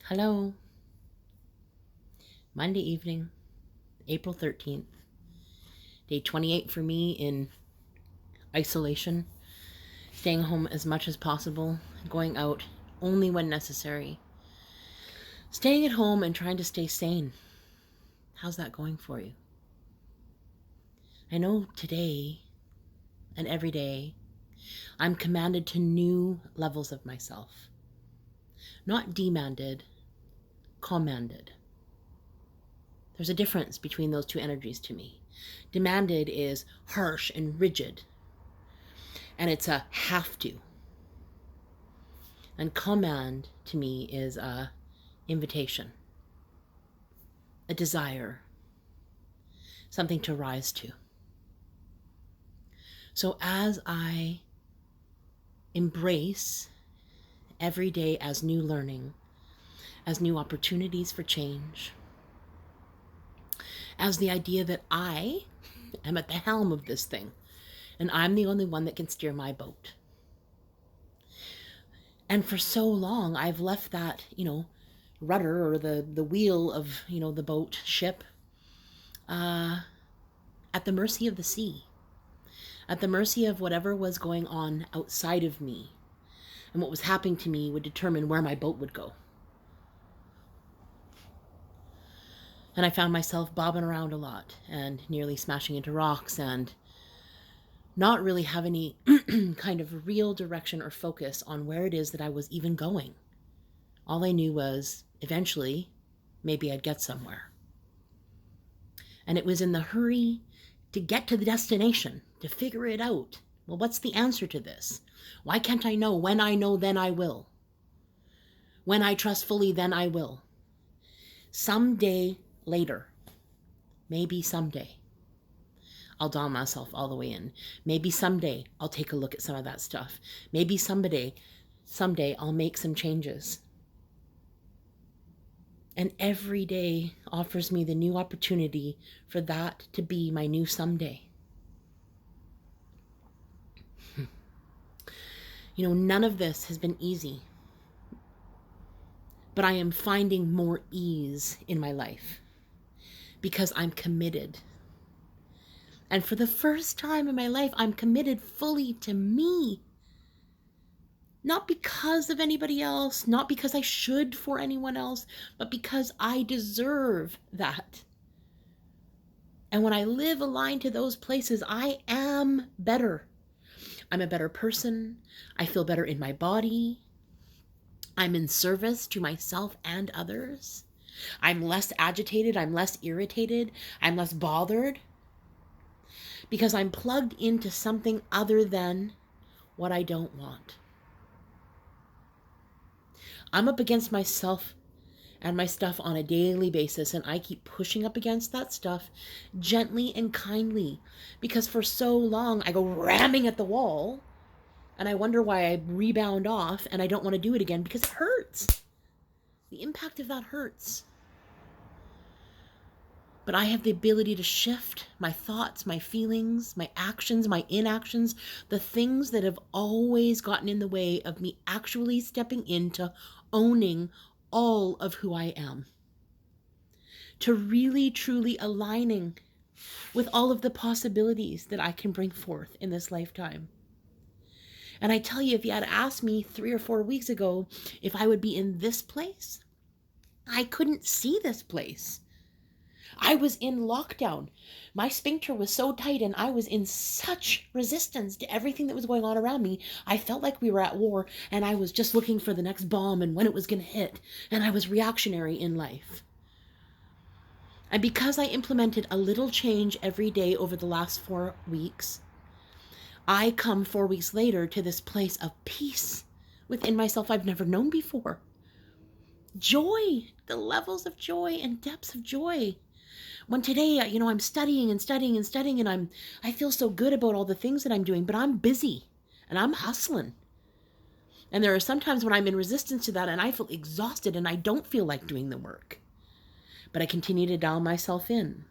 Hello, Monday evening, April 13th, day 28 for me in isolation, staying home as much as possible, going out only when necessary, staying at home and trying to stay sane. How's that going for you? I know today and every day I'm commanded to new levels of myself, not demanded, commanded. There's a difference between those two energies to me. Demanded is harsh and rigid, and it's a have to. And command to me is a invitation, a desire, something to rise to. So as I embrace every day as new learning, as new opportunities for change, as the idea that I am at the helm of this thing and I'm the only one that can steer my boat. And for so long, I've left that, rudder or the wheel of, the boat ship at the mercy of the sea, at the mercy of whatever was going on outside of me. And what was happening to me would determine where my boat would go. And I found myself bobbing around a lot and nearly smashing into rocks and not really have any kind of real direction or focus on where it is that I was even going. All I knew was eventually, maybe I'd get somewhere. And it was in the hurry to get to the destination, to figure it out. Well, what's the answer to this? Why can't I know? When I know, then I will. When I trust fully, then I will. Someday later, maybe someday, I'll dial myself all the way in. Maybe someday I'll take a look at some of that stuff. Maybe someday I'll make some changes. And every day offers me the new opportunity for that to be my new someday. None of this has been easy, but I am finding more ease in my life because I'm committed. And for the first time in my life, I'm committed fully to me. Not because of anybody else, not because I should for anyone else, but because I deserve that. And when I live aligned to those places, I am better. I'm a better person. I feel better in my body. I'm in service to myself and others. I'm less agitated. I'm less irritated. I'm less bothered. Because I'm plugged into something other than what I don't want. I'm up against myself and my stuff on a daily basis, and I keep pushing up against that stuff gently and kindly, because for so long I go ramming at the wall and I wonder why I rebound off and I don't want to do it again because it hurts. The impact of that hurts. But I have the ability to shift my thoughts, my feelings, my actions, my inactions, the things that have always gotten in the way of me actually stepping into owning all of who I am. To really, truly aligning with all of the possibilities that I can bring forth in this lifetime. And I tell you, if you had asked me 3 or 4 weeks ago if I would be in this place, I couldn't see this place. I was in lockdown. My sphincter was so tight and I was in such resistance to everything that was going on around me. I felt like we were at war and I was just looking for the next bomb and when it was going to hit. And I was reactionary in life. And because I implemented a little change every day over the last 4 weeks, I come 4 weeks later to this place of peace within myself I've never known before. Joy, the levels of joy and depths of joy. When today, I'm studying and I feel so good about all the things that I'm doing, but I'm busy and I'm hustling. And there are some times when I'm in resistance to that and I feel exhausted and I don't feel like doing the work. But I continue to dial myself in.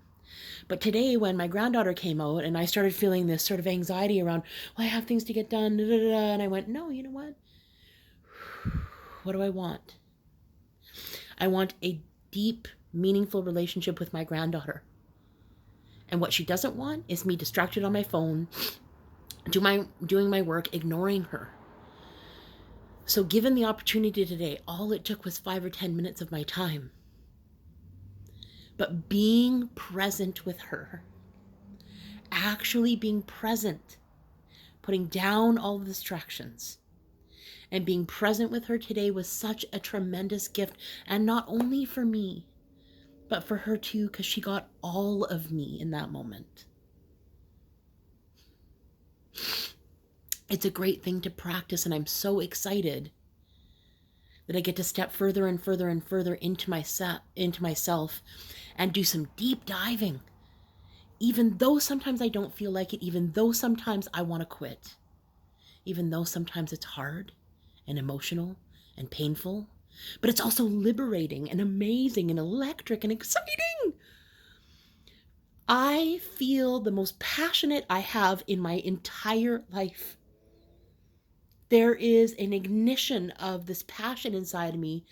But today when my granddaughter came out and I started feeling this sort of anxiety around, well, I have things to get done, and I went, no, you know what? What do I want? I want a deep, meaningful relationship with my granddaughter. And what she doesn't want is me distracted on my phone, doing my work, ignoring her. So given the opportunity today, all it took was 5 or 10 minutes of my time. But being present with her, actually being present, putting down all the distractions, and being present with her today was such a tremendous gift. And not only for me, but for her too, because she got all of me in that moment. It's a great thing to practice, and I'm so excited that I get to step further and further and further into myself and do some deep diving. Even though sometimes I don't feel like it, even though sometimes I want to quit, even though sometimes it's hard and emotional and painful, but it's also liberating and amazing and electric and exciting. I feel the most passionate I have in my entire life. There is an ignition of this passion inside me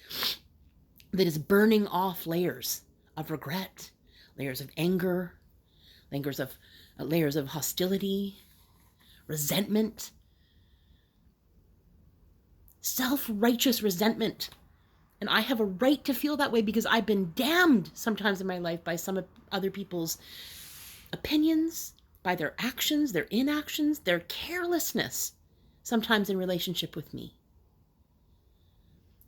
that is burning off layers of regret, layers of anger, layers of hostility, resentment, self-righteous resentment. And I have a right to feel that way because I've been damned sometimes in my life by some other people's opinions, by their actions, their inactions, their carelessness, sometimes in relationship with me.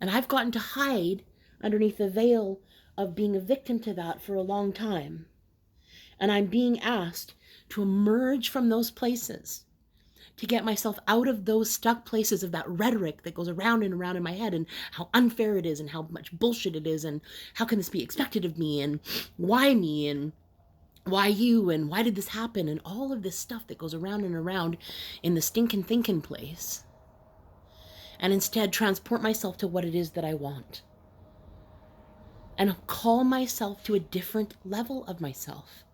And I've gotten to hide underneath the veil of being a victim to that for a long time. And I'm being asked to emerge from those places, to get myself out of those stuck places of that rhetoric that goes around and around in my head, and how unfair it is, and how much bullshit it is, and how can this be expected of me, and why me, and why you, and why did this happen, and all of this stuff that goes around and around in the stinking thinking place, and instead transport myself to what it is that I want, and call myself to a different level of myself.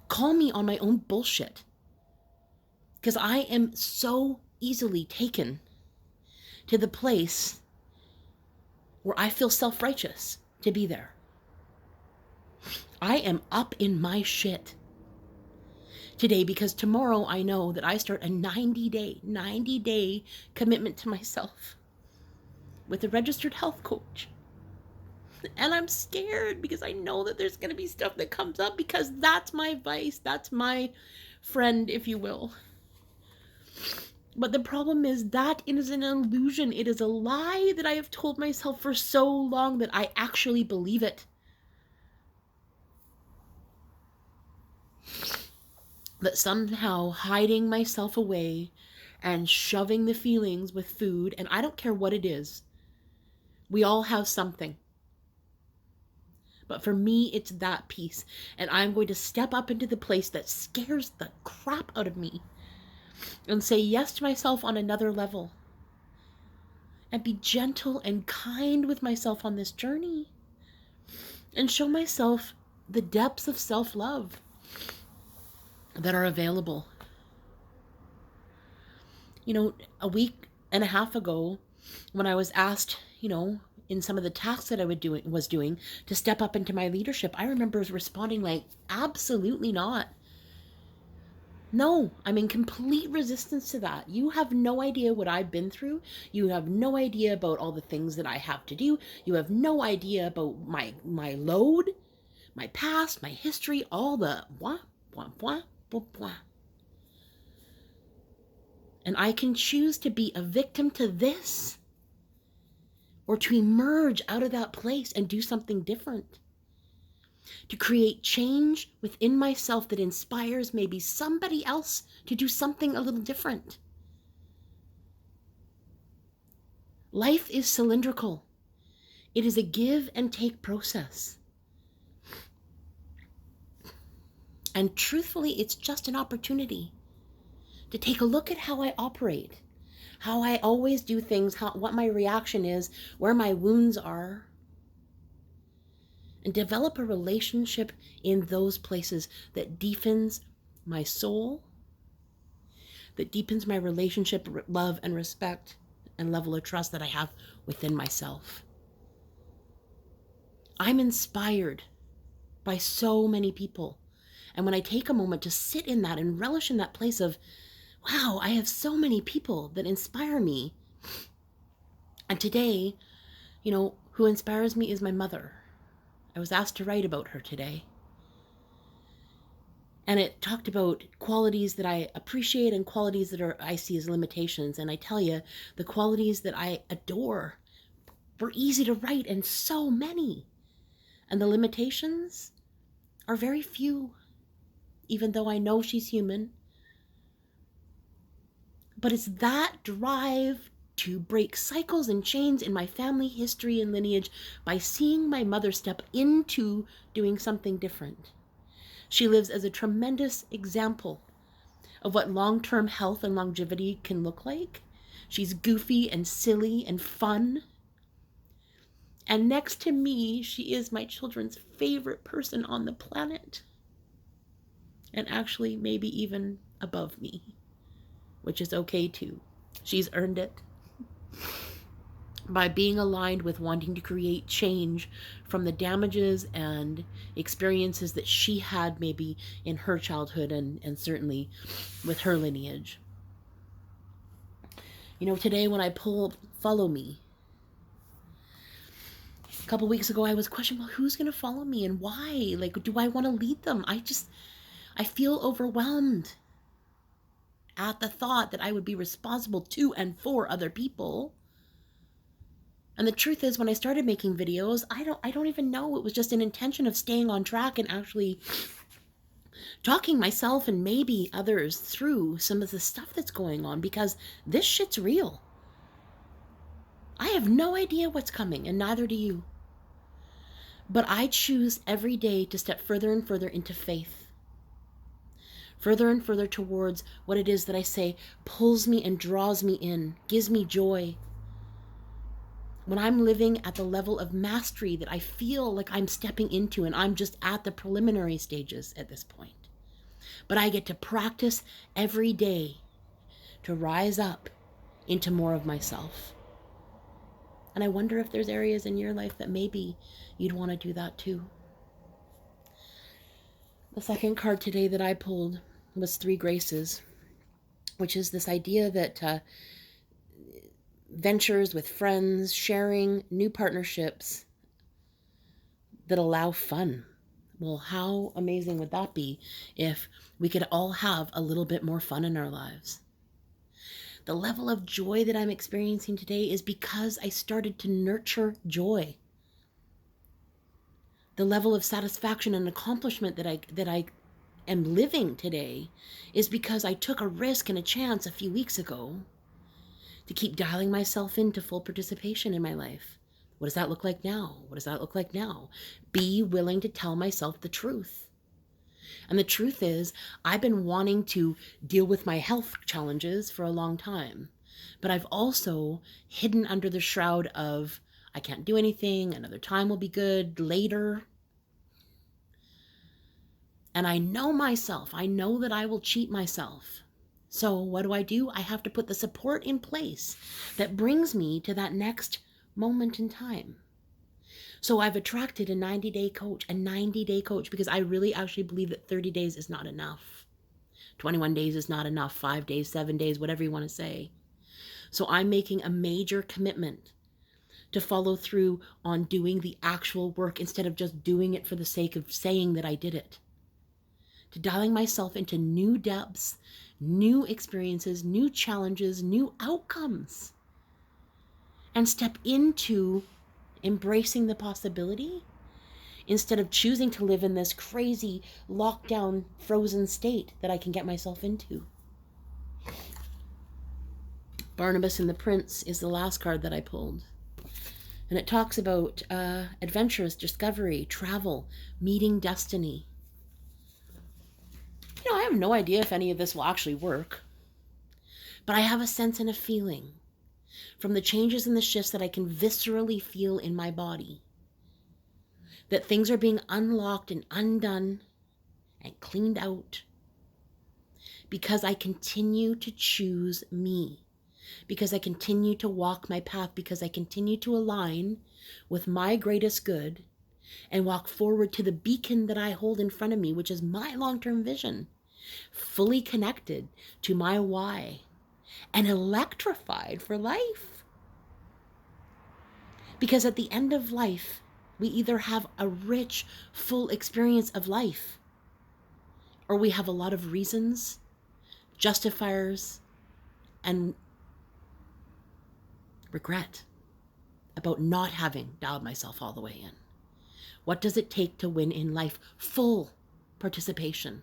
Call me on my own bullshit. Because I am so easily taken to the place where I feel self-righteous to be there. I am up in my shit today because tomorrow I know that I start a 90-day commitment to myself with a registered health coach. And I'm scared because I know that there's going to be stuff that comes up because that's my vice. That's my friend, if you will. But the problem is that it is an illusion. It is a lie that I have told myself for so long that I actually believe it. That somehow hiding myself away and shoving the feelings with food, and I don't care what it is. We all have something. But for me, it's that piece. And I'm going to step up into the place that scares the crap out of me and say yes to myself on another level. And be gentle and kind with myself on this journey. And show myself the depths of self-love that are available. You know, a week and a half ago, when I was asked, in some of the tasks that I was doing to step up into my leadership, I remember responding like, absolutely not. No, I'm in complete resistance to that. You have no idea what I've been through. You have no idea about all the things that I have to do. You have no idea about my load, my past, my history, all the blah, blah, blah, blah, blah. And I can choose to be a victim to this, or to emerge out of that place and do something different. To create change within myself that inspires maybe somebody else to do something a little different. Life is cylindrical. It is a give and take process. And truthfully, it's just an opportunity to take a look at how I operate, how I always do things, what my reaction is, where my wounds are, and develop a relationship in those places that deepens my soul, that deepens my relationship, love and respect, and level of trust that I have within myself. I'm inspired by so many people. And when I take a moment to sit in that and relish in that place of, wow, I have so many people that inspire me. And today, who inspires me is my mother. I was asked to write about her today. And it talked about qualities that I appreciate and qualities that I see as limitations. And I tell you, the qualities that I adore were easy to write and so many. And the limitations are very few, even though I know she's human. But it's that drive to break cycles and chains in my family history and lineage by seeing my mother step into doing something different. She lives as a tremendous example of what long-term health and longevity can look like. She's goofy and silly and fun. And next to me, she is my children's favorite person on the planet. And actually, maybe even above me, which is okay too. She's earned it by being aligned with wanting to create change from the damages and experiences that she had maybe in her childhood and certainly with her lineage. Today when I pull Follow Me, a couple weeks ago I was questioning, well, who's going to follow me and why? Like, do I want to lead them? I feel overwhelmed at the thought that I would be responsible to and for other people. And the truth is, when I started making videos, I don't even know. It was just an intention of staying on track and actually talking myself and maybe others through some of the stuff that's going on, because this shit's real. I have no idea what's coming, and neither do you. But I choose every day to step further and further into faith. Further and further towards what it is that I say pulls me and draws me in, gives me joy. When I'm living at the level of mastery that I feel like I'm stepping into, and I'm just at the preliminary stages at this point. But I get to practice every day to rise up into more of myself. And I wonder if there's areas in your life that maybe you'd want to do that too. The second card today that I pulled was Three Graces, which is this idea that ventures with friends, sharing new partnerships that allow fun. Well, how amazing would that be if we could all have a little bit more fun in our lives? The level of joy that I'm experiencing today is because I started to nurture joy. The level of satisfaction and accomplishment that I am living today is because I took a risk and a chance a few weeks ago to keep dialing myself into full participation in my life. What does that look like now? What does that look like now? Be willing to tell myself the truth. And the truth is, I've been wanting to deal with my health challenges for a long time. But I've also hidden under the shroud of, I can't do anything, another time will be good, later. And I know myself. I know that I will cheat myself. So what do? I have to put the support in place that brings me to that next moment in time. So I've attracted a 90-day coach, because I really actually believe that 30 days is not enough. 21 days is not enough, 5 days, 7 days, whatever you want to say. So I'm making a major commitment to follow through on doing the actual work instead of just doing it for the sake of saying that I did it. To dialing myself into new depths, new experiences, new challenges, new outcomes, and step into embracing the possibility instead of choosing to live in this crazy lockdown frozen state that I can get myself into. Barnabas and the Prince is the last card that I pulled. And it talks about adventurous discovery, travel, meeting destiny. I have no idea if any of this will actually work. But I have a sense and a feeling from the changes and the shifts that I can viscerally feel in my body that things are being unlocked and undone and cleaned out because I continue to choose me, because I continue to walk my path, because I continue to align with my greatest good and walk forward to the beacon that I hold in front of me, which is my long-term vision, fully connected to my why and electrified for life. Because at the end of life, we either have a rich, full experience of life, or we have a lot of reasons, justifiers, and regret about not having dialed myself all the way in. What does it take to win in life? Full participation.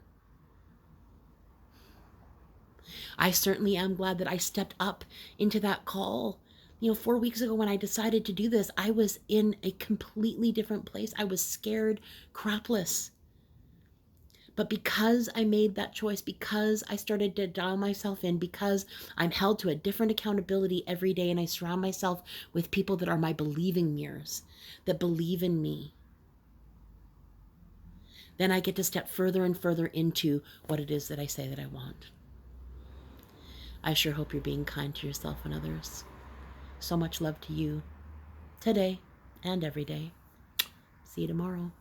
I certainly am glad that I stepped up into that call. 4 weeks ago when I decided to do this, I was in a completely different place. I was scared crapless. But because I made that choice, because I started to dial myself in, because I'm held to a different accountability every day, and I surround myself with people that are my believing mirrors, that believe in me, then I get to step further and further into what it is that I say that I want. I sure hope you're being kind to yourself and others. So much love to you today and every day. See you tomorrow.